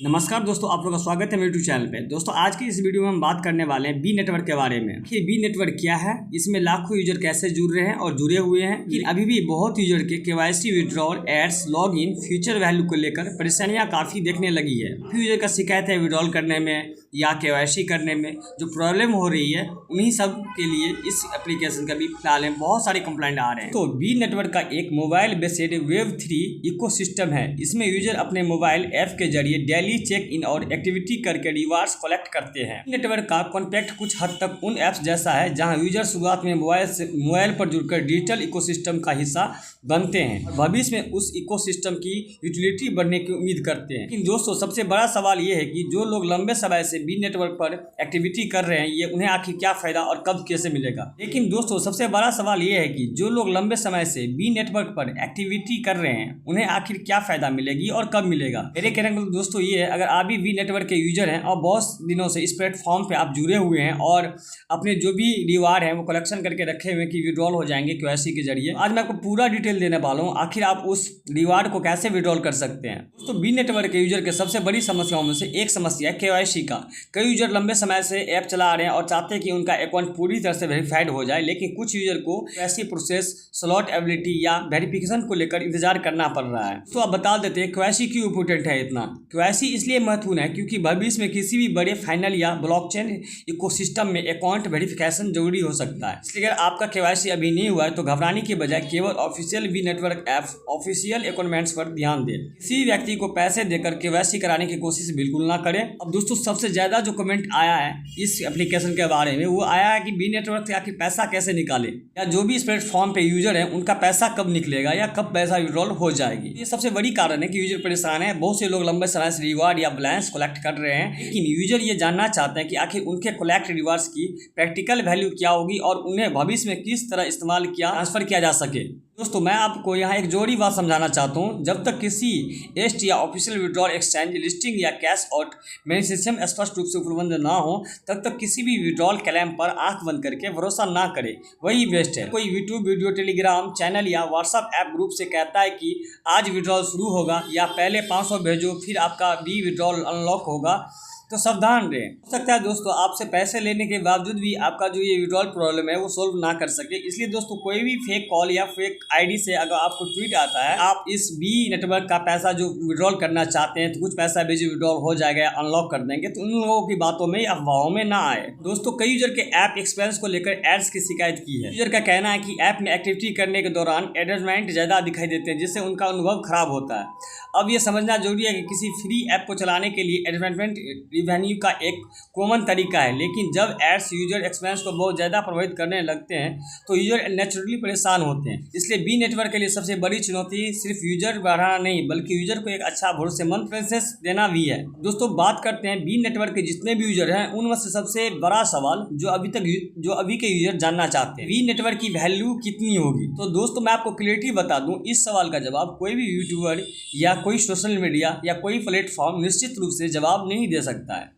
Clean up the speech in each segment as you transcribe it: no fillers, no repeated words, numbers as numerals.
नमस्कार दोस्तों, आप लोगों का स्वागत है मेरे यूट्यूब चैनल पे। दोस्तों आज की इस वीडियो में हम बात करने वाले हैं बी नेटवर्क के बारे में कि बी नेटवर्क क्या है, इसमें लाखों यूजर कैसे जुड़ रहे हैं और जुड़े हुए हैं कि अभी भी बहुत यूजर के KYC withdrawal, ads, login, future value को लेकर परेशानियां काफ़ी देखने लगी है। फिर यूजर का शिकायत है विड्रॉल करने में या केवाईसी करने में जो प्रॉब्लम हो रही है, उन्हीं सब के लिए इस एप्लीकेशन का भी फिलहाल में बहुत सारे कंप्लेंट आ रहे हैं। तो बी नेटवर्क का एक मोबाइल बेस्ड Web3 इकोसिस्टम है। इसमें यूजर अपने मोबाइल ऐप के जरिए डेली चेक इन और एक्टिविटी करके रिवार्ड्स कलेक्ट करते हैं। नेटवर्क का कॉन्सेप्ट कुछ हद तक उन ऐप्स जैसा है जहां यूजर शुरुआत में मोबाइल पर जुड़कर डिजिटल इकोसिस्टम का हिस्सा बनते हैं और भविष्य में उस इकोसिस्टम की यूटिलिटी बढ़ने की उम्मीद करते हैं। लेकिन दोस्तों सबसे बड़ा सवाल ये है कि जो लोग लंबे समय से बी नेटवर्क पर एक्टिविटी कर रहे हैं, ये उन्हें आखिर क्या फायदा और कब कैसे मिलेगा। लेकिन दोस्तों सबसे बड़ा सवाल ये है कि जो लोग लंबे समय से बी नेटवर्क पर एक्टिविटी कर रहे हैं, उन्हें आखिर क्या फायदा मिलेगी और कब मिलेगा। मेरे कहने का दोस्तों ये है, अगर आप भी बी नेटवर्क के यूजर हैं और बहुत दिनों से इस प्लेटफॉर्म पे आप जुड़े हुए हैं और अपने जो भी रिवार्ड है वो कलेक्शन करके रखे हुए कि विड्रॉल हो जाएंगे केवाईसी के जरिए, आज मैं आपको पूरा डिटेल देने वाला हूँ आखिर आप उस रिवार्ड को कैसे विड्रॉल कर सकते हैं। दोस्तों बी नेटवर्क के यूजर के सबसे बड़ी समस्याओं में से एक समस्या है केवाईसी का। कई यूजर लंबे समय से ऐप चला रहे हैं और चाहते हैं कि उनका अकाउंट पूरी तरह से वेरीफाइड हो जाए, लेकिन कुछ यूजर को ऐसी प्रोसेस, स्लॉट एबिलिटी या वेरिफिकेशन को लेकर इंतजार करना पड़ रहा है। तो आप बता देते हैं केवाईसी क्यों इंपोर्टेंट है। इतना केवाईसी इसलिए महत्वपूर्ण है क्योंकि भविष्य में किसी भी बड़े फाइनल या ब्लॉकचेन इकोसिस्टम में अकाउंट वेरिफिकेशन जरूरी हो सकता है। इसलिए अगर आपका केवाईसी अभी नहीं हुआ है तो घबराने के बजाय केवल official Bee Network app official accounts पर ध्यान दें। किसी व्यक्ति को पैसे देकर केवाईसी कराने की कोशिश बिल्कुल ना करें। अब दोस्तों सबसे ज्यादा जो कमेंट आया है इस एप्लीकेशन के बारे में, वो आया है कि बी नेटवर्क से आखिर पैसा कैसे निकाले, या जो भी इस प्लेटफॉर्म पे यूजर है उनका पैसा कब निकलेगा या कब पैसा विड्रॉल हो जाएगी। ये सबसे बड़ी कारण है कि यूजर परेशान है। बहुत से लोग लंबे समय से रिवार्ड या बैलेंस कलेक्ट कर रहे हैं, लेकिन यूजर ये जानना चाहते हैं कि आखिर उनके कलेक्ट रिवार्ड्स की प्रैक्टिकल वैल्यू क्या होगी और उन्हें भविष्य में किस तरह इस्तेमाल किया ट्रांसफर किया जा सके। दोस्तों मैं आपको यहाँ एक जोड़ी बात समझाना चाहता हूँ। जब तक किसी एस्ट या ऑफिशियल विड्रॉल एक्सचेंज लिस्टिंग या कैश आउट मैनेजमेंट स्पष्ट रूप से उपलब्ध ना हो, तब तक किसी भी विड्रॉल क्लेम पर आंख बंद करके भरोसा ना करें, वही बेस्ट है। कोई यूट्यूब वीडियो, टेलीग्राम चैनल या व्हाट्सएप ऐप ग्रुप से कहता है कि आज विड्रॉल शुरू होगा या पहले 500 भेजो फिर आपका बी विड्रॉल अनलॉक होगा, तो सावधान रहें। हो सकता है दोस्तों आपसे पैसे लेने के बावजूद भी आपका जो ये विड्रॉल प्रॉब्लम है वो सोल्व ना कर सके। इसलिए दोस्तों कोई भी फेक कॉल या फेक आईडी से अगर आपको ट्वीट आता है आप इस बी नेटवर्क का पैसा जो विड्रॉल करना चाहते हैं तो कुछ पैसा भेजिए विड्रॉल हो जाएगा, अनलॉक कर देंगे, तो उन लोगों की बातों में, अफवाहों में ना आए। दोस्तों कई यूजर के ऐप एक्सपेंस को लेकर एड्स की शिकायत की है। यूजर का कहना है कि ऐप में एक्टिविटी करने के दौरान एडवर्टाइजमेंट ज्यादा दिखाई देते हैं जिससे उनका अनुभव खराब होता है। अब ये समझना जरूरी है कि किसी फ्री ऐप को चलाने के लिए एडवर्टाइजमेंट रिवेन्यू का एक कॉमन तरीका है, लेकिन जब एड्स यूजर एक्सपीरियंस को बहुत ज़्यादा प्रभावित करने लगते हैं तो यूजर नेचुरली परेशान होते हैं। इसलिए बी नेटवर्क के लिए सबसे बड़ी चुनौती सिर्फ यूजर बढ़ाना नहीं बल्कि यूजर को एक अच्छा भरोसेमंद एक्सपीरियंस देना भी है। दोस्तों बात करते हैं बी नेटवर्क के जितने भी यूजर हैं उनमें से सबसे बड़ा सवाल जो अभी के यूजर जानना चाहते हैं, बी नेटवर्क की वैल्यू कितनी होगी। तो दोस्तों मैं आपको क्लियरिटी बता दूं, इस सवाल का जवाब कोई भी यूट्यूबर या कोई सोशल मीडिया या कोई प्लेटफॉर्म निश्चित रूप से जवाब नहीं दे सकता है।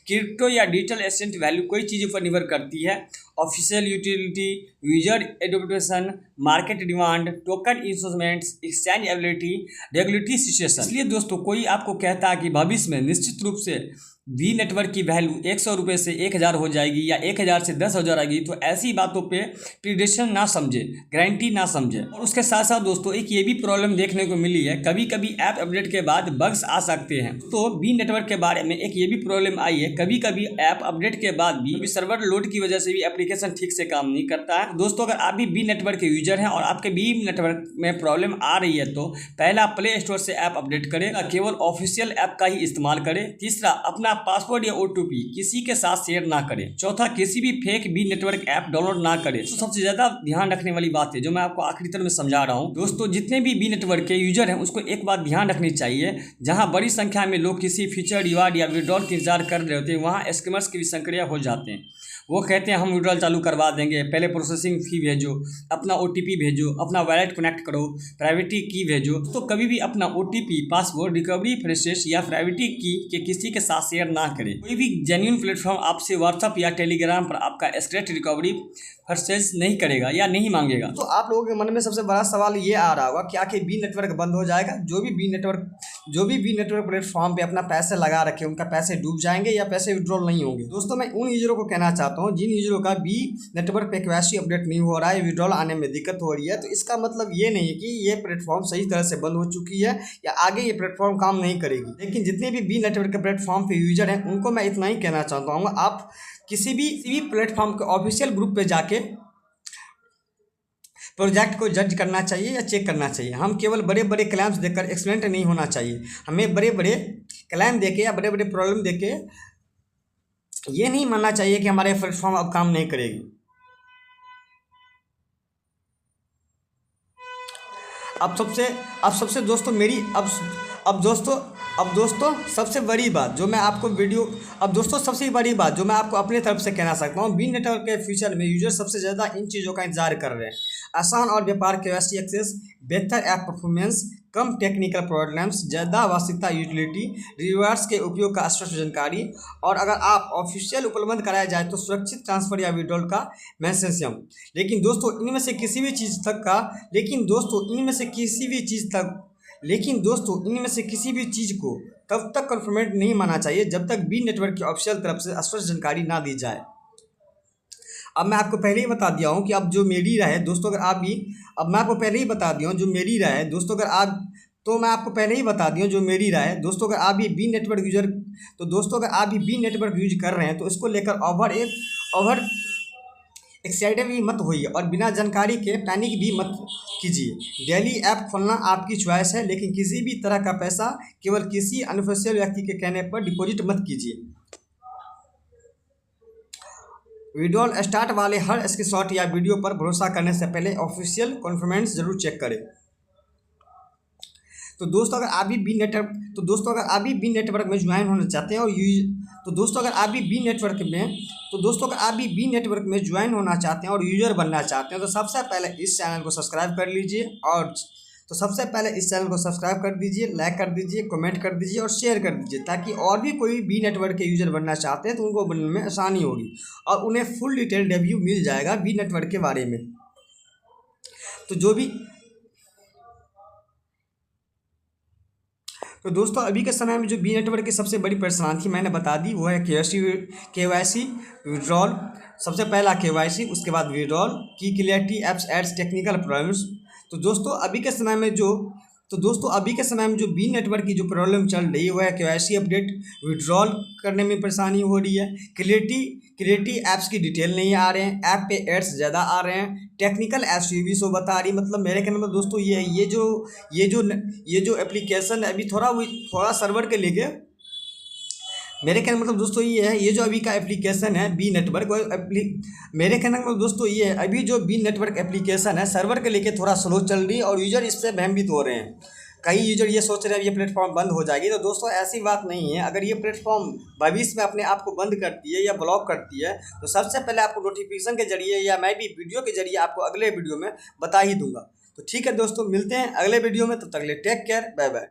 क्रिप्टो या डिजिटल एसेट वैल्यू कई चीज़ों पर निर्भर करती है। Official utility, user adoption, market demand, token instruments, exchange ability, regulatory situation. इसलिए दोस्तों कोई आपको कहता है कि भविष्य में निश्चित रूप से बी नेटवर्क की वैल्यू 100 रुपये से 1000 हो जाएगी या 1000 से 10,000 आएगी, तो ऐसी बातों पे प्रिडिक्शन ना समझे, गारंटी ना समझे। और उसके साथ साथ दोस्तों एक ये भी प्रॉब्लम देखने को मिली है, कभी कभी ऐप अपडेट के बाद बग्स आ सकते हैं। तो बी नेटवर्क के बारे में एक ये भी प्रॉब्लम आई है, कभी कभी ऐप अपडेट के बाद भी सर्वर लोड की वजह से भी एप्लीकेशन ठीक से काम नहीं करता है। दोस्तों अगर आप भी बी नेटवर्क के यूजर हैं और आपके बी नेटवर्क में प्रॉब्लम आ रही है तो पहला प्ले स्टोर से ऐप अपडेट करें, केवल ऑफिशियल ऐप का ही इस्तेमाल करें। तीसरा अपना पासवर्ड या ओटीपी किसी के साथ शेयर ना करें। चौथा किसी भी fake Bee Network app download ना करें। तो सबसे ज्यादा ध्यान रखने वाली बात है जो मैं आपको आखिरी तरह में समझा रहा हूं। दोस्तों जितने भी बी नेटवर्क के यूजर हैं उसको एक बात ध्यान रखनी चाहिए, जहां बड़ी संख्या में लोग किसी फीचर, रिवार्ड या विड्रॉल के इंतजार कर रहे होते हैं वहां स्कैमर्स के भी सक्रिय हो जाते हैं। वो कहते हैं हम विड्रॉल चालू करवा देंगे, पहले प्रोसेसिंग फी भेजो, अपना OTP भेजो, अपना वॉलेट कनेक्ट करो, प्राइवेटी की भेजो। तो कभी भी अपना OTP, पासवर्ड, रिकवरी प्रोसेस या प्राइवेटी की के किसी के साथ शेयर ना करें। कोई भी जेन्युइन प्लेटफॉर्म आपसे व्हाट्सएप या टेलीग्राम पर आपका स्क्रेच रिकवरी प्रोसेस नहीं करेगा या नहीं मांगेगा। तो आप लोगों के मन में सबसे बड़ा सवाल ये आ रहा होगा कि आखिर बी नेटवर्क बंद हो जाएगा? जो भी बी नेटवर्क प्लेटफॉर्म पे अपना पैसे लगा रखे उनका पैसे डूब जाएंगे या पैसे विड्रॉल नहीं होंगे? दोस्तों, मैं उन यूजरों को कहना चाहता हूँ जिन यूजरों का बी नेटवर्क पे KYC अपडेट नहीं हो रहा है, विड्रॉल आने में दिक्कत हो रही है। तो इसका मतलब ये नहीं है कि ये प्लेटफॉर्म सही तरह से बंद हो चुकी है या आगे ये प्लेटफॉर्म काम नहीं करेगी। लेकिन जितने भी बी नेटवर्क के प्लेटफॉर्म पे यूजर हैं उनको मैं इतना ही कहना चाहता हूँ, आप किसी भी प्लेटफॉर्म के ऑफिशियल ग्रुप पे जाके प्रोजेक्ट को जज करना चाहिए या चेक करना चाहिए। हम केवल बड़े बड़े क्लेम्स देकर एक्सीलेंट नहीं होना चाहिए। हमें बड़े बड़े क्लेम देके या बड़े बड़े प्रॉब्लम देके ये नहीं मानना चाहिए कि हमारे प्लेटफॉर्म अब काम नहीं करेगी। अब सबसे दोस्तों मेरी अब दोस्तों सबसे बड़ी बात जो मैं आपको सबसे बड़ी बात जो मैं आपको अपनी तरफ से कहना सकता हूँ, बी नेटवर्क के फ्यूचर में यूजर सबसे ज़्यादा इन चीज़ों का इंतजार कर रहे हैं। आसान और व्यापार KYC एक्सेस, बेहतर ऐप परफॉर्मेंस, कम टेक्निकल प्रॉब्लम्स, ज़्यादा वास्तविकता यूटिलिटी, रिवार्ड्स के उपयोग का स्पष्ट जानकारी, और अगर आप ऑफिशियल उपलब्ध कराया जाए तो सुरक्षित ट्रांसफर या विड्रॉल का मैसेंसियम। लेकिन दोस्तों इनमें से किसी भी चीज़ को तब तक कन्फर्मेट नहीं माना चाहिए जब तक बी नेटवर्क की ऑफिशियल तरफ से स्पष्ट जानकारी ना दी जाए। अब मैं आपको पहले ही बता दिया हूँ कि अब जो मेरी राय है दोस्तों, अगर आप भी अब मैं आपको पहले ही बता दिया हूँ जो मेरी राय है दोस्तों, अगर आप तो मैं आपको पहले ही बता दिया जो मेरी राय है दोस्तों, अगर आप भी बी नेटवर्क यूज कर रहे हैं तो इसको लेकर ओवर एक्साइटेड भी मत होइए और बिना जानकारी के पैनिक भी मत कीजिए। डेली ऐप खोलना आपकी चॉइस है, लेकिन किसी भी तरह का पैसा केवल किसी अनऑफिशियल व्यक्ति के कहने पर डिपॉजिट मत कीजिए। विड्रॉल स्टार्ट वाले हर स्क्रीनशॉट या वीडियो पर भरोसा करने से पहले ऑफिशियल कॉन्फर्मेंस जरूर चेक करें। तो दोस्तों अगर आप भी बी नेटवर्क में ज्वाइन होना चाहते हैं और यूजर बनना चाहते हैं तो सबसे पहले इस चैनल को सब्सक्राइब कर दीजिए, लाइक कर दीजिए, कमेंट कर दीजिए और शेयर कर दीजिए, ताकि और भी कोई बी नेटवर्क के यूजर बनना चाहते हैं तो उनको बनने में आसानी होगी और उन्हें फुल डिटेल रिव्यू मिल जाएगा बी नेटवर्क के बारे में। तो दोस्तों अभी के समय में जो बी नेटवर्क की सबसे बड़ी परेशानी थी मैंने बता दी, वो है KYC विड्रॉल। सबसे पहला KYC, उसके बाद विड्रॉल की clarity, apps ads, technical problems. तो दोस्तों अभी के समय में जो बी नेटवर्क की जो प्रॉब्लम चल रही है वो है KYC अपडेट, विड्रॉल करने में परेशानी हो रही है, क्लियरिटी ऐप्स की डिटेल नहीं आ रहे हैं, ऐप पे एड्स ज़्यादा आ रहे हैं, टेक्निकल ऐप्स भी शो बता रही। मतलब मेरे कहने में दोस्तों ये जो एप्लीकेशन है अभी थोड़ा सर्वर के लेके मेरे कहने मतलब दोस्तों ये है, ये जो अभी का एप्लीकेशन है बी नेटवर्क, मेरे कहने का दोस्तों ये है अभी जो बी नेटवर्क एप्लीकेशन है सर्वर के लेके थोड़ा स्लो चल रही है और यूजर इससे भ्रमित हो रहे हैं। कई यूजर ये सोच रहे हैं ये प्लेटफॉर्म बंद हो जाएगी, तो दोस्तों ऐसी बात नहीं है। अगर ये प्लेटफॉर्म भविष्य में अपने आप को बंद करती है या ब्लॉक करती है तो सबसे पहले आपको नोटिफिकेशन के जरिए या मैं भी वीडियो के जरिए आपको अगले वीडियो में बता ही दूंगा। तो ठीक है दोस्तों, मिलते हैं अगले वीडियो में, तब तक के लिए टेक केयर, बाय बाय।